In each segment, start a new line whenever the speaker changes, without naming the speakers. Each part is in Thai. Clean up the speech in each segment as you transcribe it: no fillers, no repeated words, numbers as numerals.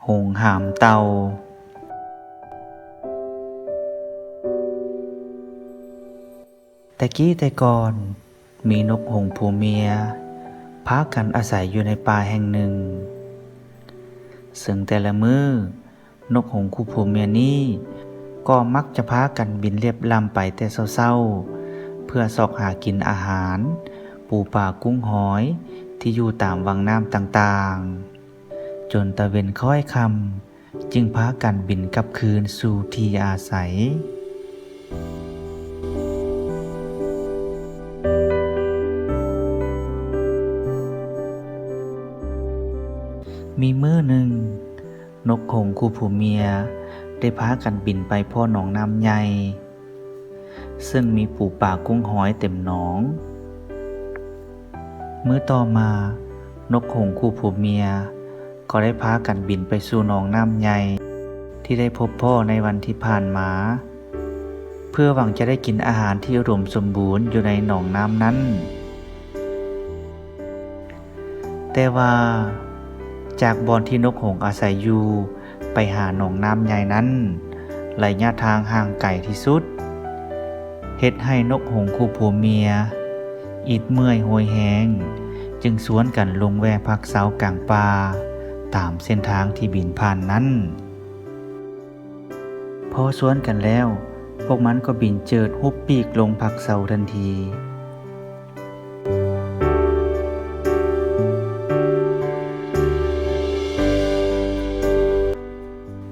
หงส์หามเต่าแต่กี้แต่ก่อนมีนกหงส์ผัวเมียพากันอาศัยอยู่ในป่าแห่งหนึ่งซึ่งแต่ละมื้อนกหงส์คู่ผัวเมียนี้ก็มักจะพากันบินเลียบลำไปแต่เช้าๆเพื่อสอกหากินอาหารปูปลากุ้งหอยที่อยู่ตามวังน้ำต่างๆจนตะเวนค่อยค่ำจึงพากันบินกลับคืนสู่ที่อาศัยมีมื้อหนึ่งนกหงส์คู่ผัวเมียได้พากันบินไปพ่อหนองน้ำใหญ่ซึ่งมีปูปลากุ้งหอยเต็มหนองมื้อต่อมานกหงส์คู่ผัวเมียก็ได้พากันบินไปสู่หนองน้ำใหญ่ที่ได้พบพ่อในวันที่ผ่านมาเพื่อหวังจะได้กินอาหารที่อุดมสมบูรณ์อยู่ในหนองน้ำนั้นแต่ว่าจากบ่อนที่นกหงส์อาศัยอยู่ไปหาหนองน้ำใหญ่นั้นระยะทางห่างไกลที่สุดเฮ็ดให้นกหงส์คู่ผัวเมียอิดเมื่อยโหยแหงจึงสวนกันลงแวะพักเสากลางป่าตามเส้นทางที่บินผ่านนั้นพอสวนกันแล้วพวกมันก็บินเจิดหุบปีกลงพักเสาทันที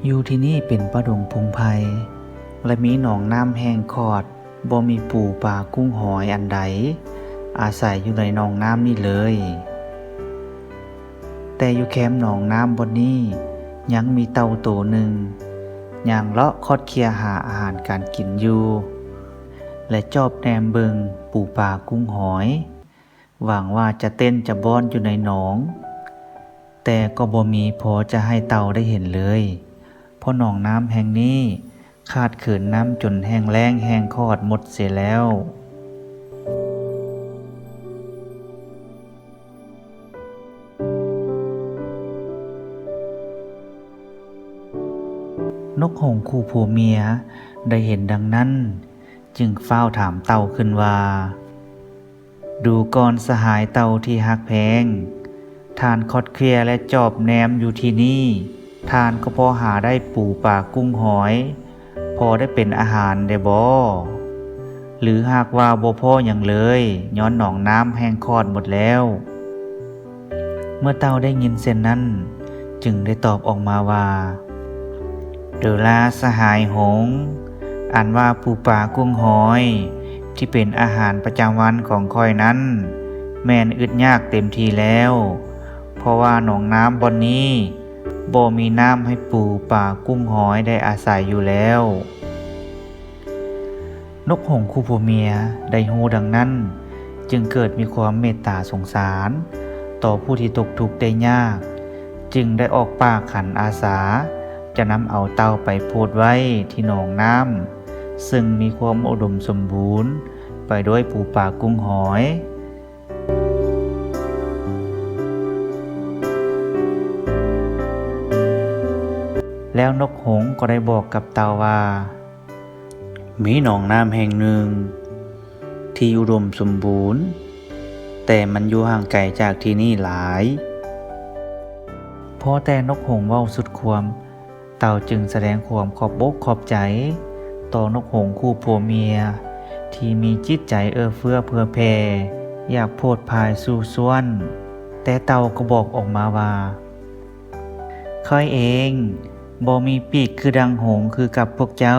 อยู่ที่นี่เป็นป่าดงพงไพรและมีหนองน้ำแห้งขอดบ่มีปูปลากุ้งหอยอันใดอาศัยอยู่ในหนองน้ำนี่เลยแต่อยู่แคมป์หนองน้ำบนนี้ยังมีเต่าตัวหนึ่งย่างเลาะคอดเคียหาอาหารการกินอยู่และจอบแนมเบิงปูปลากุ้งหอยหวังว่าจะเต้นจะบ้อนอยู่ในหนองแต่ก็บ่มีพอจะให้เต่าได้เห็นเลยเพราะหนองน้ำแห่งนี้ขาดเขินน้ำจนแห้งแล้งแห้งคอดหมดเสียแล้วนกหงส์คู่ผัวเมียได้เห็นดังนั้นจึงเฝ้าถามเต่าขึ้นว่าดูก่อนสหายเต่าที่ฮักแพงท่านคอดเคลียและจอบแนมอยู่ที่นี่ท่านก็พอหาได้ปูปลากุ้งหอยพอได้เป็นอาหารได้บ่หรือหากว่าบ่พออย่างเลยย้อนหนองน้ำแห้งคอดหมดแล้วเมื่อเต่าได้ยินเช่นนั้นจึงได้ตอบออกมาว่าเดอลาสหายหงส์อันว่าปูปลากุ้งหอยที่เป็นอาหารประจำวันของข้อยนั้นแม่นอึดยากเต็มทีแล้วเพราะว่าหนองน้ำบนนี้บ่มีน้ำให้ปูปลากุ้งหอยได้อาศัยอยู่แล้วนกหงส์คู่ผัวเมียได้ฮู้ดังนั้นจึงเกิดมีความเมตตาสงสารต่อผู้ที่ตกทุกข์ได้ยากจึงได้ออกปากขันอาสาจะนำเอาเต่าไปโพดไว้ที่หนองน้ำซึ่งมีความอุดมสมบูรณ์ไปด้วยปูปลากุ้งหอยแล้วนกหงส์ก็ได้บอกกับเต่าว่ามีหนองน้ำแห่งหนึ่งที่อุดมสมบูรณ์แต่มันอยู่ห่างไกลจากที่นี่หลายพอแต่นกหงส์เว้าสุดความเต่าจึงแสดงความขอบอกขอบใจต่อนกหงส์คู่ผัวเมียที่มีจิตใจเอื้อเฟื้อเผื่อแผ่อยากโพดพายสู่ส่วนแต่เต่าก็บอกออกมาว่าข้อยเองบ่มีปีกคือดังหงส์คือกับพวกเจ้า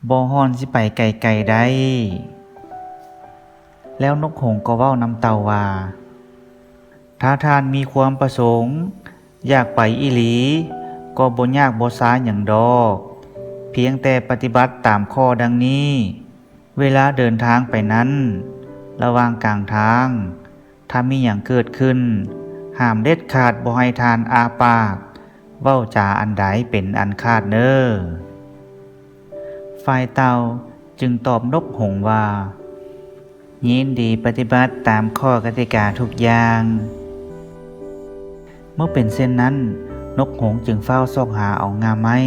บ่ฮ้อนสิไปไกลๆได้แล้วนกหงส์ก็เว้านำเต่าว่าถ้าท่านมีความประสงค์อยากไปอีหลีก็บ่ยากบ่ช้าหยังดอกเพียงแต่ปฏิบัติตามข้อดังนี้เวลาเดินทางไปนั้นระหว่างกลางทางถ้ามีหยังเกิดขึ้นห้ามเด็ดขาดบ่ให้ทานอาปากเว้าจาอันใดเป็นอันขาดเด้อฝ่ายเต่าจึงตอบนกหงส์ว่ายินดีปฏิบัติตามข้อกติกาทุกอย่างเมื่อเป็นเช่นนั้น นกหงส์จึงเฝ้าซอกหาเอางาไม้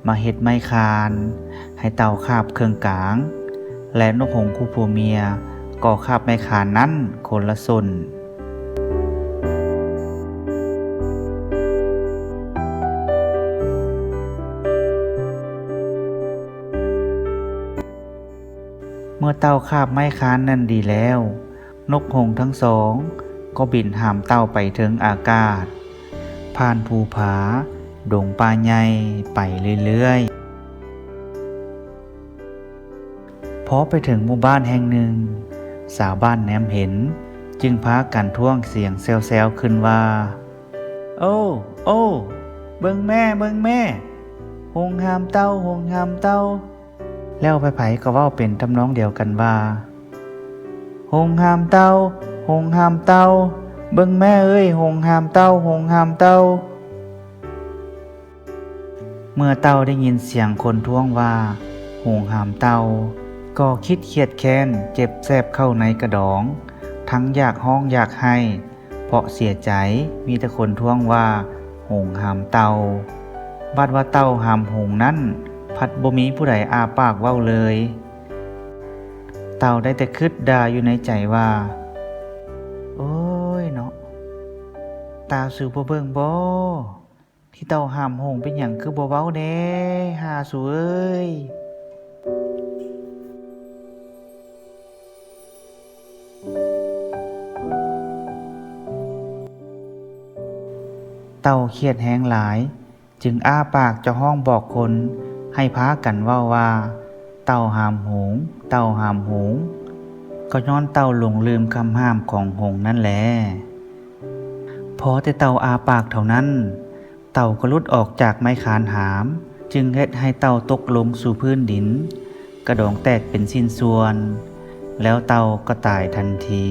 มาเฮ็ดไม้คานให้เต่าคาบเครื่องกลาง และนกหงส์คู่ผัวเมียก็คาบไม้คานนั้นคนละส่วนเมื่อเต่าคาบไม้คานนั้นดีแล้ว นกหงส์ทั้งสองก็บินหามเต่าไปถึงอากาศ ผ่านภูผาดงป่าใหญ่ไปเรื่อยๆพอไปถึงหมู่บ้านแห่งหนึ่ง สาวบ้านแนมเห็นจึงพากันท่วงเสียงแซวๆขึ้นว่า โอ้โอ้เบิ่งแม่เบิ่งแม่หงหามเต้าหงหามเต้าแล้วไผๆก็เว้าเป็นทำนองเดียวกันว่าหงหามเต้าหงหามเต้าเบิ่งแม่เอ้ยหงหามเต้าหงหามเต้าเมื่อเต้าได้ยินเสียงคนท้วงว่าหงหามเต้าก็คิดเครียดแค้นเจ็บแสบเข้าในกระดอง ทั้งอยากห้องอยากให้เพราะเสียใจมีแต่คนท้วงว่าหงหามเต้าบัดว่าเต้าหามหงนั้นพัดบ่มีผู้ใดอาปากเว้าเลยเต้าได้แต่คิดด่าอยู่ในใจว่าโอ้ยเนาะตาสูบ่เบิ่งบ่ที่เต้าหามหงเป็นหยังคือบ่เว้าแน่หาสูเอ้ยเต้าเครียดแฮงหลายจึงอ้าปากจะห้องบอกคนให้พากันเว้าว่าเต้าหามหงเต้าหามหงก็ย้อนเต้าหลงลืมคำห้ามของหงนั่นแหละพอแต่เต่าอาปากเท่านั้นเต่าก็หลุดออกจากไม้คานหามจึงเฮ็ดให้เต่าตกลงสู่พื้นดินกระดองแตกเป็นสิ้นส่วนแล้วเต่าก็ตายทันที